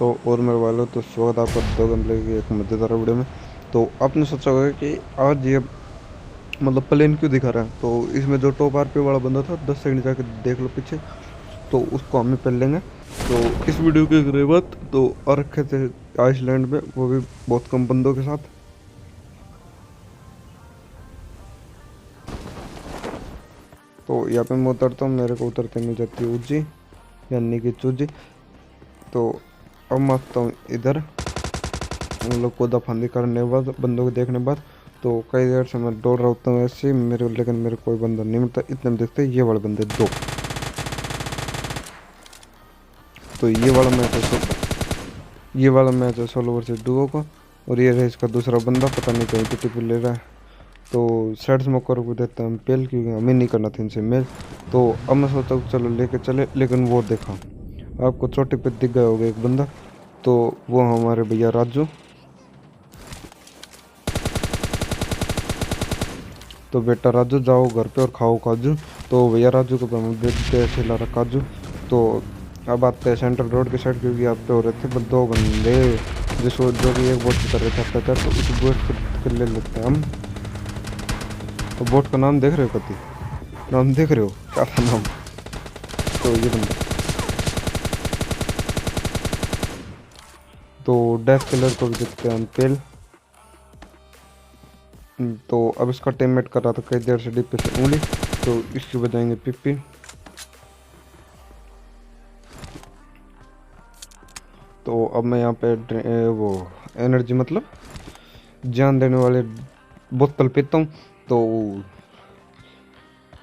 तो और मेरे वालों तो स्वागत है आपका दो गमले की एक मज़ेदार वीडियो में। तो आपने सोचा होगा कि आज ये मतलब प्लेन क्यों दिखा रहा है। तो इसमें जो टॉप आरपी वाला बंदा था 10 सेकंड जाके देख लो पीछे, तो उसको हम ही पहन लेंगे। तो इस वीडियो के अगले बात तो और रखे थे आइसलैंड में, वो भी बहुत कम बंदों के साथ। तो यहाँ पे मैं उतरता हूँ, मेरे को उतरते मिल जाती है उज्जी यानी कि चूजी। तो अब मैं आता हूँ इधर, हम लोग को दफांदी करने के बाद बंदों को देखने के बाद। तो कई देर से मैं दौड़ रहा होता हूँ ऐसे मेरे, लेकिन मेरे कोई बंदा नहीं मिलता। इतने में देखते ये वाले बंदे दो। तो ये वाला मैच है सोलो वर्सेस डुओ का। और ये रहे इसका दूसरा बंदा, पता नहीं कहीं पे टिप ले रहा है। तो साइड स्मोकर को देता है पेल, क्योंकि हमें नहीं करना था इनसे मेल। तो अब मैं सोचा हूँ चलो लेके चले, लेकिन वो देखा आपको चोटी पे दिख गया होगा एक बंदा, तो वो हमारे भैया राजू। तो बेटा राजू जाओ घर पे और खाओ काजू। तो भैया राजू को हम देते हैं खिला रहा काजू। तो अब आते हैं सेंट्रल रोड के साइड, क्योंकि यहाँ पे हो रहे थे बस दो बंदे जिसको जो कि एक बोट की तरह था अत्याचार। तो उस बोट को ले लेते हैं हम। तो बोट का नाम देख रहे हो, कति नाम देख रहे हो, क्या था नाम। तो ये बंदा तो डेथ किलर को भी देखते हैं हम पेल। तो अब इसका टीममेट कर रहा था कई देर से डिप्पी से उंगली, तो इसकी बजाएंगे पिप्पी। तो अब मैं यहाँ पे वो एनर्जी मतलब जान देने वाले बोतल पीता हूँ। तो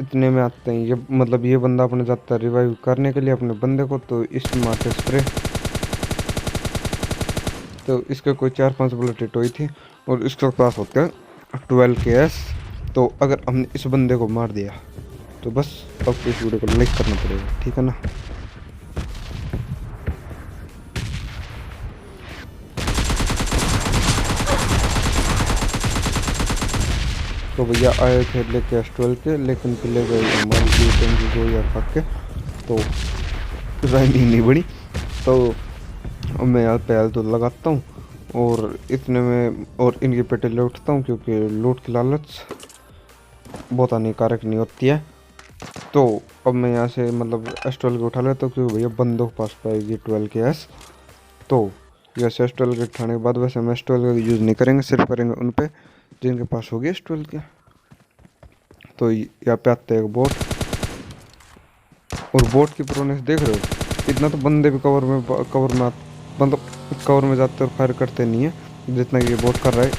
इतने में आते हैं ये, मतलब ये बंदा अपने जाता है रिवाइव करने के लिए अपने बंदे को। तो इस मारते स्प्रे। तो इसके कोई 4-5 बुलेट हिट हुई थी और इसके पास होते हैं 12 KS। तो अगर हमने इस बंदे को मार दिया तो बस अब इस वीडियो को लाइक करना पड़ेगा, ठीक है ना। तो भैया आए थे लेके S12 के, लेकिन पिले गए हमारी को या खा के। तो रैंकिंग नहीं बढ़ी। तो अब मैं यहाँ पे तो लगाता हूँ और इतने में और इनकी पेटे लूटता हूँ, क्योंकि लूट की लालच बहुत हानिकारक नहीं होती है। तो अब मैं यहाँ से मतलब S12 के उठा लेता हूँ, क्योंकि भैया बंदों के पास पाएगी 12 KS। तो यह S12 के उठाने के बाद वैसे हम S12 का यूज़ नहीं करेंगे, सिर्फ करेंगे उन पे जिनके पास होगी S12 के। तो यहाँ पे आते हैं बोट, और बोट की प्रोनेस देख रहे हो। इतना तो बंदे भी कवर में मतलब कवर में जाते और फायर करते नहीं है जितना कि ये बोट कर रहा है।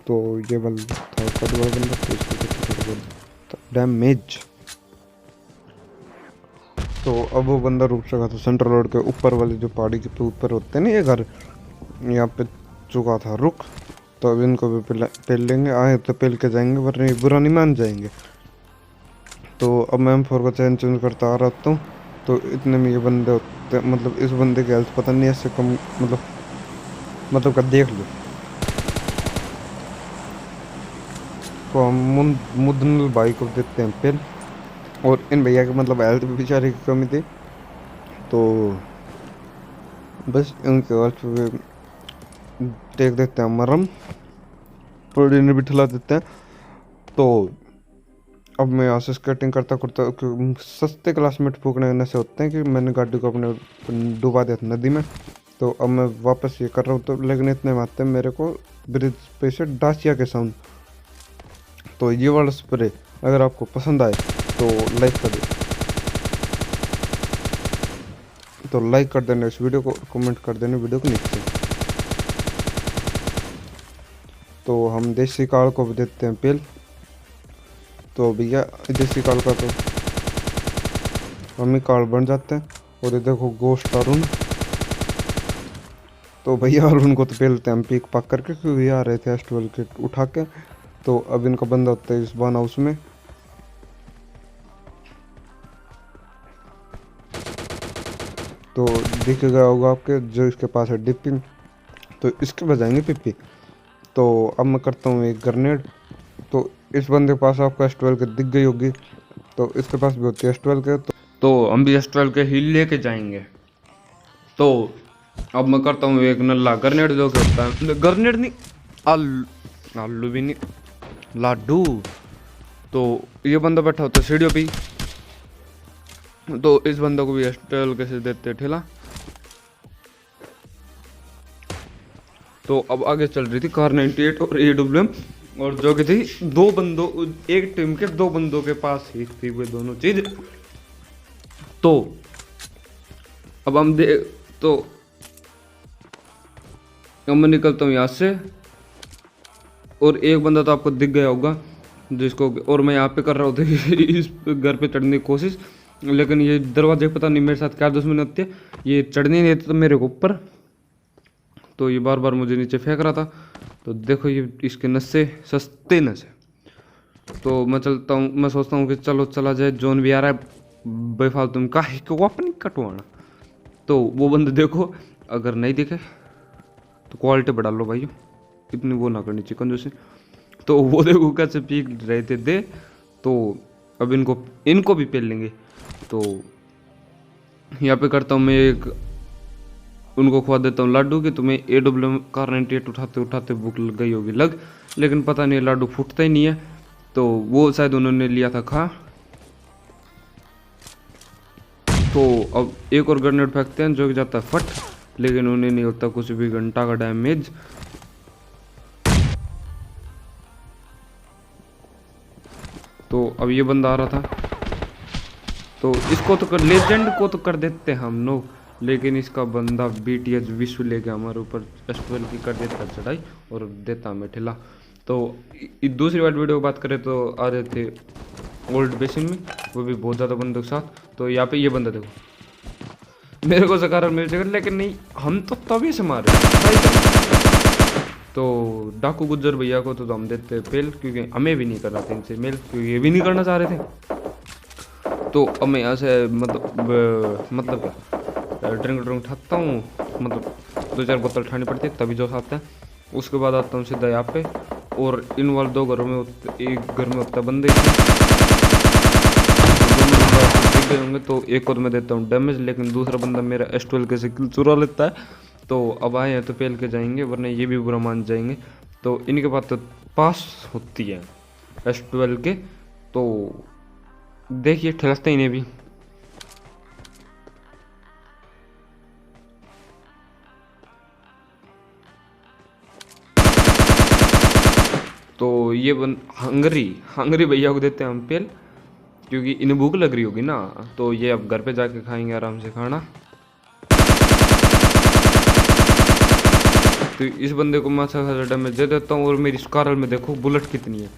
तो ये वाला था कद वाला बंदा, तो इसको डैमेज। तो अब वो बंदा रुक चुका था सेंट्रल रोड के ऊपर वाले जो पहाड़ी के ऊपर होते हैं ना ये घर, यहाँ पे चुका था रुक। तो अब इनको भी पेल लेंगे, आए तो पेल के जाएंगे, वरना ये बुरा नहीं मान जाएंगे। तो अब मैं M4 का चेंज करता आ रहा हूँ। तो इतने में ये बंदे होते, मतलब इस बंदे की हेल्थ पता नहीं ऐसे कम, मतलब का देख लो। तो हम मुदनल भाई को देते हैं पेल, और इन भैया के मतलब हेल्थ भी बेचारे की कमी थी। तो बस उनके हेल्थ पे देख देते हैं मरम, थोड़ी इन्हें भी ठिला देते हैं। तो अब मैं यहाँ से स्केटिंग करता करता, सस्ते क्लासमेट फूकने से होते हैं कि मैंने गाड़ी को अपने डुबा दिया था नदी में। तो अब मैं वापस ये कर रहा हूँ, तो लेकिन इतने में आते हैं मेरे को ब्रिज पे से डासिया के साउंड। तो ये वाला स्प्रे अगर आपको पसंद आए तो लाइक कर दो, तो लाइक कर देना इस वीडियो को, कमेंट कर देना वीडियो को नीचे। तो हम देसी काल को भी देते हैं पेल। तो भैया देसी काल का तो हम ही काल बन जाते हैं। और ये देखो गोश्त अरुण। तो भैया अरुण को तो पेलते हैं हम पीक पाक करके, क्योंकि आ रहे थे S12 के उठा के। तो अब इनका बंदा होता है इस बान हाउस में। तो दिख गया होगा आपके जो इसके पास है डिप्पी, तो इसके बजाएंगे पिप्पी। तो अब मैं करता हूँ एक ग्रेनेड। तो इस बंदे के पास आपको S12 के दिख गई होगी, तो इसके पास भी होती है S12 के। तो हम भी S12 के हील लेके जाएंगे। तो अब मैं करता हूँ एक नल्ला ग्रेनेड जो कि होता है, ग्रेनेड नहीं, आलू, आलू भी नहीं, लाडू। तो ये बंदा बैठा होता है सीढ़ियों पे, तो इस बंदे को भी S12 कैसे देते ठेला। तो अब आगे चल रही थी कार 98 और AWM, और जो कि थी दो बंदों, एक टीम के दो बंदों के पास ही थी वो दोनों चीज। तो अब हम तो अब मैं निकलता हूँ यहाँ से, और एक बंदा तो आपको दिख गया होगा जिसको, और मैं यहाँ पे कर रहा होता इस घर पे चढ़ने की कोशिश, लेकिन ये दरवाजे पता नहीं मेरे साथ क्या दुश्मनी होती है, ये चढ़ने नहीं देता मेरे को ऊपर। तो ये बार बार मुझे नीचे फेंक रहा था। तो देखो ये इसके नशे, सस्ते नशे। तो मैं चलता हूँ, मैं सोचता हूँ कि चलो चला जाए, जोन भी आ रहा है बेफालतू में काहे को अपनी कटवाना। तो वो बंदे देखो, अगर नहीं दिखे तो क्वालिटी बढ़ा लो भाई, इतनी वो ना करनी चिकन जैसे। तो वो देखो कैसे पीक रहे थे दे। तो अब इनको भी पेल लेंगे। तो यहाँ पे करता हूँ मैं एक, उनको खुआ देता हूँ लाडू कि तुम्हें AWM कार 98 उठाते उठाते भूख लग गई होगी लेकिन पता नहीं लाडू फूटता ही नहीं है। तो वो शायद उन्होंने लिया था खा। तो अब एक और ग्रेनेड फेंकते हैं जो कि जाता है फट, लेकिन उन्हें नहीं होता कुछ भी, घंटा का डैमेज। तो अब ये बंदा आ रहा था, तो इसको तो लेजेंड को तो कर देते हम नो, लेकिन इसका बंदा BTH विश्व लेके हमारे ऊपर S12 की कर देता चढ़ाई और देता हमें ठेला। तो दूसरी बार वीडियो बात करें तो आ रहे थे ओल्ड बेसिन में, वो भी बहुत ज़्यादा बंदों के साथ। तो यहाँ पे ये बंदा देखो, मेरे को सकार मिल जाएगा, लेकिन नहीं, हम तो तभी से मारे। तो डाकू गुज्जर भैया को तो हम देते फेल, क्योंकि हमें भी नहीं करना था इनसे मेल, क्योंकि ये भी नहीं करना चाह रहे थे। तो अब मैं यहाँ से मतलब ड्रिंक उठाता हूँ, मतलब 2-4 बोतल उठानी पड़ती है तभी जोश आता है। उसके बाद आता हूँ सीधा यहाँ पे, और इन वाले दो घरों में एक घर में होता है बंदे, होंगे। तो एक को तो मैं देता हूँ डैमेज, लेकिन दूसरा बंदा मेरा S12 के से किल चुरा लेता है। तो अब आए हैं तो पेल के जाएंगे, वरना ये भी बुरा मान जाएंगे। तो इनके पास तो पास होती है S12 के, तो देखिए ठलसते इन्हें भी। तो ये हंगरी भैया को देते हैं हम पेल, क्योंकि इन्हें भूख लग रही होगी ना। तो ये अब घर पे जाके खाएंगे आराम से खाना। तो इस बंदे को मैं अच्छा खासा डैमेज दे देता हूँ, और मेरी स्कारल में देखो बुलेट कितनी है,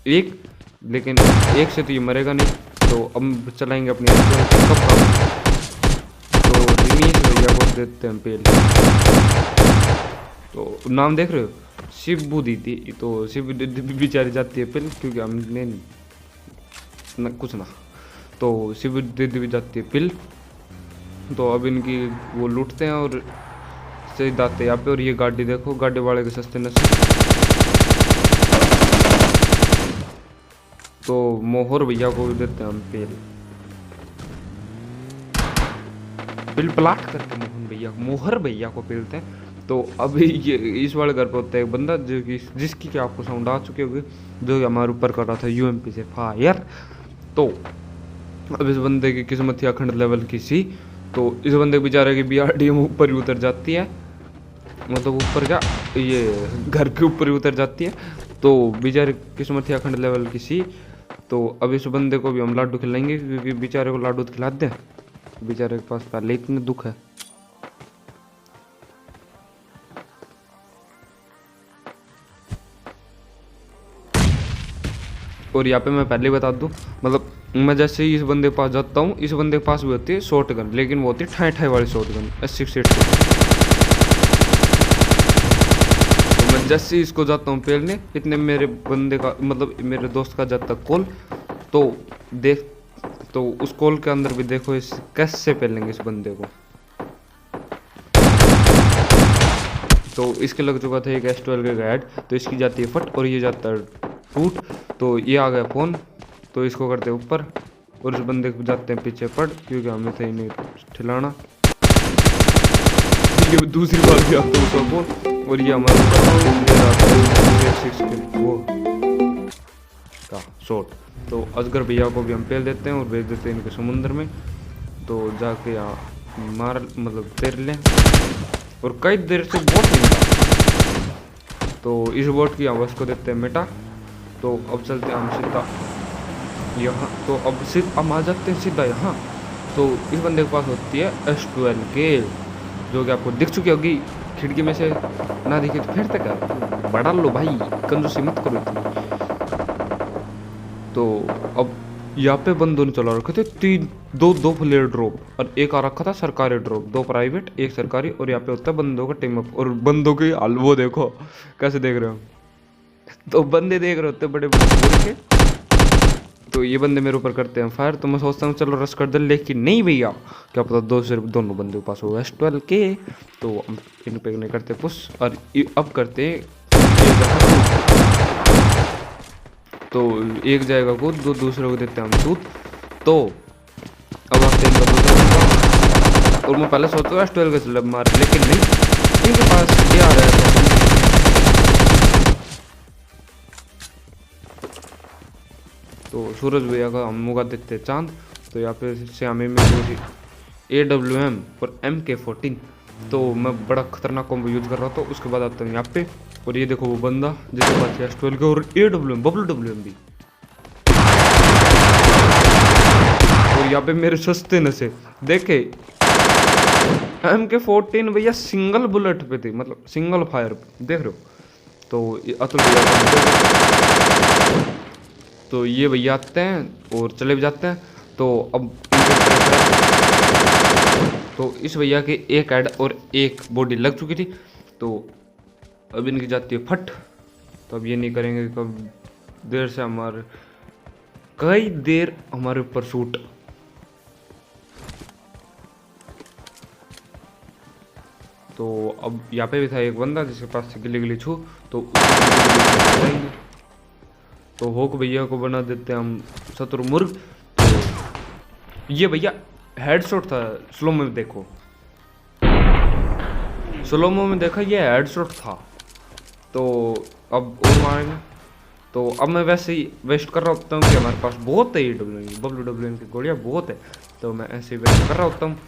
एक, लेकिन एक से तो ये मरेगा नहीं। तो अब चलाएंगे अपनी तो दिनेश भैया को देते हैं पेल। तो नाम देख रहे हो, शिबू दीदी। तो शिबू दीदी बेचारी जाती है पेल, क्योंकि हमने ना कुछ ना। तो शिबू दीदी भी जाती है पिल। तो अब इनकी वो लूटते हैं और सही दाते यहाँ पे। और ये गाड़ी देखो, गाड़ी वाले के सस्ते नशे। तो मोहर भैया को भी देते हैं हम पेल प्लाट करके मोहर भैया को पेलते हैं। तो अभी ये इस वाले घर पे होता है एक बंदा जो कि जिसकी क्या आपको साउंड आ चुके होंगे, जो कि हमारे ऊपर कर रहा था UMP से फायर। तो अब इस बंदे की किस्मत थी अखंड लेवल की सी। तो इस बंदे बेचारे की BRDM ऊपर ही उतर जाती है, मतलब ऊपर क्या, ये घर के ऊपर ही उतर जाती है। तो बेचारे किस्मत थी अखंड लेवल की सी। तो अब इस बंदे को भी हम लाडू खिलाएंगे, क्योंकि बेचारे को लाडू खिलाते हैं, बेचारे के पास पहले इतने दुख है। और यहाँ पे मैं पहले बता दूं, मतलब मैं जैसे ही इस बंदे के पास जाता हूँ, इस बंदे के पास भी होती है शॉर्ट गन, लेकिन वो होती है ठाई वाली शॉर्ट गन S68। तो मैं जैसे ही इसको जाता हूँ पेलने, इतने मेरे बंदे का, मतलब मेरे दोस्त का जाता कॉल। तो देख, तो उस कॉल के अंदर भी देखो इस कैसे पेलेंगे इस बंदे को। तो इसके लग चुका था एक S12 का गाइड, तो इसकी जाती है फट और ये जाता है टूट। तो ये आ गया फ़ोन, तो इसको करते ऊपर और उस बंदे को जाते हैं पीछे पड़, क्योंकि हमें थे नहीं ठिलाना। ये दूसरी बार भी आता है सपोर्ट, और ये हमारे वो का शॉट। तो असगर भैया को भी हम पेल देते हैं और भेज देते हैं इनके समुद्र में। तो जाके यहाँ मार मतलब तैर लें, और कई देर से बोट नहीं मिला, तो इस बोट की आवाज़ को देते हैं मिटा। तो अब चलते हैं हम सीधा यहाँ, तो अब हम आ जाते हैं सीधा यहाँ। तो इस बंदे के पास होती है S12K, जो कि आपको दिख चुकी होगी खिड़की में से, ना दिखे तो फिर तक बढ़ा लो भाई, कंजूसी मत करो इतनी। तो अब यहाँ पे बंदों ने चला रखे थे दो फ्लेयर ड्रॉप, और एक आ रखा था सरकारी ड्रॉप, 2 प्राइवेट 1 सरकारी, और यहाँ पे होता है बंदों का टीम अप। और बंदों की हाल वो देखो कैसे देख रहे हो, तो बंदे देख रहे होते बड़े बड़े के। तो ये बंदे मेरे ऊपर करते हैं फायर, तो मैं सोचता हूँ चलो रश कर दे, लेकिन नहीं भैया, क्या पता दोनों बंदे के पास हो S12K। तो हम इन पे नहीं करते पुश, और अब करते हैं तो एक जाएगा कूद, दो दूसरे को देते हैं हम सूद। तो अब आप दूसरा, और मैं पहले सोचता हूँ S12 का मार, लेकिन नहीं, इनके पास ये आ रहा है। तो सूरज भैया का हम मुका देते हैं चांद। तो यहाँ पे श्यामी में AWM और MK14, तो मैं बड़ा खतरनाक कॉम्बो यूज कर रहा था। उसके बाद आता हूँ यहाँ पे, और ये देखो वो बंदा जिसके पास S12 और AWM WM भी, और यहाँ पे मेरे सस्ते नशे देखे। MK14 भैया सिंगल बुलेट पे थी, मतलब सिंगल फायर पे, देख रहे हो। तो अतुल भैया, तो ये भैया आते हैं और चले भी जाते हैं। तो अब तो इस भैया के एक हेड और एक बॉडी लग चुकी थी, तो अब इनकी जाती है फट। तो अब ये नहीं करेंगे कब देर से हमारे कई देर हमारे ऊपर शूट। तो अब यहाँ पे भी था एक बंदा जिसके पास से गिली छू, तो तो होक भैया को बना देते हैं हम शत्रुमुर्ग। तो ये भैया हेडशॉट था, स्लोमो में देखो, स्लोमो में देखा ये हेडशॉट था। तो अब और मारेंगे। तो अब मैं वैसे ही वेस्ट कर रहा होता हूँ कि हमारे पास बहुत है WWM की गोलियाँ बहुत है, तो मैं ऐसे ही वेस्ट कर रहा होता हूँ।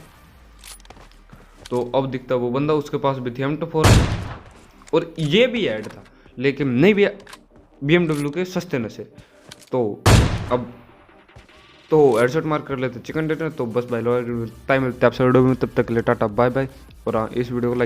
तो अब दिखता वो बंदा, उसके पास भी थी M24, और ये भी ऐड था, लेकिन नहीं भी BMW के सस्ते नशे। तो अब तो हेडशॉट मार कर लेते चिकन डिनर। तो बस भाई टाइम मिलता है आपसे वीडियो में, तब तक के लिए टाटा बाय बाय। और इस वीडियो को